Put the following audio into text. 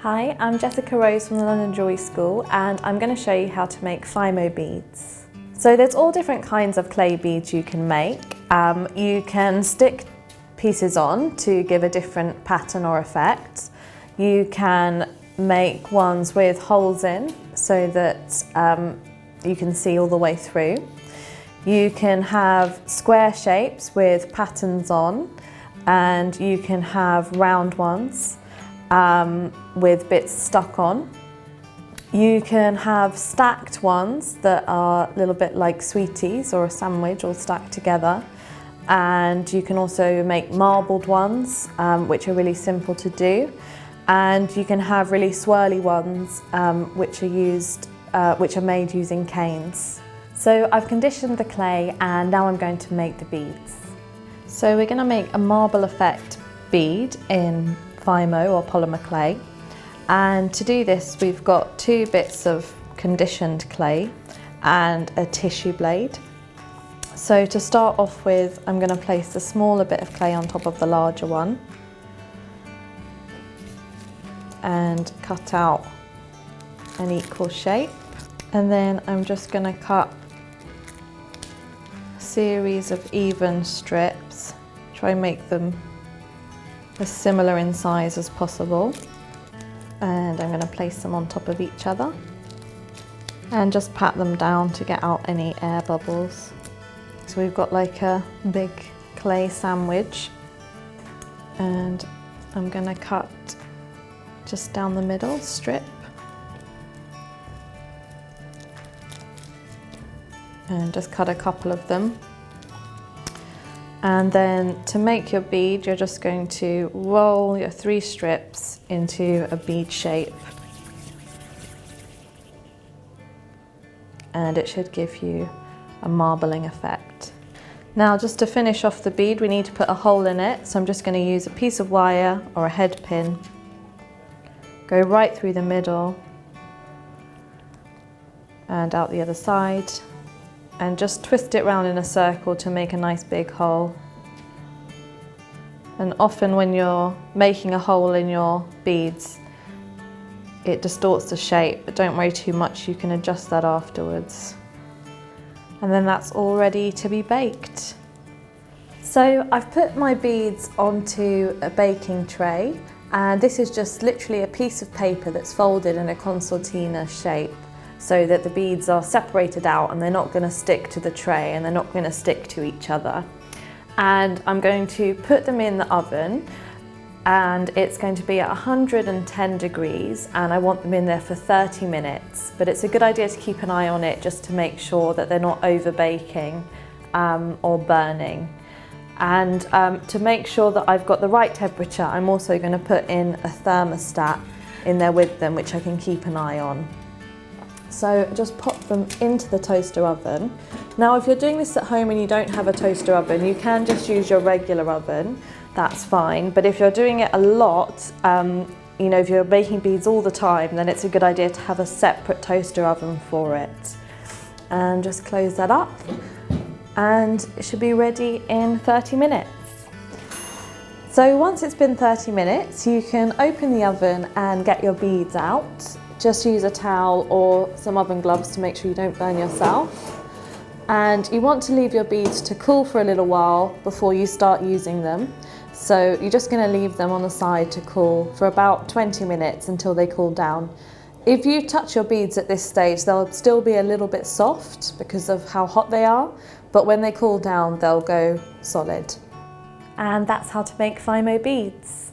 Hi, I'm Jessica Rose from the London Jewellery School and I'm going to show you how to make Fimo beads. So there's all different kinds of clay beads you can make. You can stick pieces on to give a different pattern or effect. You can make ones with holes in so that you can see all the way through. You can have square shapes with patterns on, and you can have round ones with bits stuck on. You can have stacked ones that are a little bit like sweeties or a sandwich all stacked together. And you can also make marbled ones, which are really simple to do. And you can have really swirly ones, which are made using canes. So I've conditioned the clay and now I'm going to make the beads. So we're going to make a marble effect bead in Fimo or polymer clay. And to do this, we've got 2 bits of conditioned clay and a tissue blade. So to start off with, I'm going to place the smaller bit of clay on top of the larger one and cut out an equal shape. And then I'm just going to cut a series of even strips, try and make them as similar in size as possible. And I'm going to place them on top of each other and just pat them down to get out any air bubbles. So we've got like a big clay sandwich, and I'm going to cut just down the middle strip and just cut a couple of them. And then to make your bead, you're just going to roll your 3 strips into a bead shape. And it should give you a marbling effect. Now, just to finish off the bead, we need to put a hole in it. So I'm just going to use a piece of wire or a head pin, go right through the middle and out the other side, and just twist it round in a circle to make a nice big hole. And often when you're making a hole in your beads, it distorts the shape, but don't worry too much, you can adjust that afterwards. And then that's all ready to be baked. So I've put my beads onto a baking tray, and this is just literally a piece of paper that's folded in a concertina shape, so that the beads are separated out and they're not going to stick to the tray and they're not going to stick to each other. And I'm going to put them in the oven, and it's going to be at 110 degrees, and I want them in there for 30 minutes. But it's a good idea to keep an eye on it just to make sure that they're not over baking or burning. And to make sure that I've got the right temperature, I'm also going to put in a thermostat in there with them, which I can keep an eye on. So just pop them into the toaster oven. Now, if you're doing this at home and you don't have a toaster oven, you can just use your regular oven, that's fine. But if you're doing it a lot, if you're making beads all the time, then it's a good idea to have a separate toaster oven for it. And just close that up, and it should be ready in 30 minutes. So once it's been 30 minutes, you can open the oven and get your beads out. Just use a towel or some oven gloves to make sure you don't burn yourself. And you want to leave your beads to cool for a little while before you start using them. So you're just going to leave them on the side to cool for about 20 minutes until they cool down. If you touch your beads at this stage, they'll still be a little bit soft because of how hot they are, but when they cool down, they'll go solid. And that's how to make Fimo beads.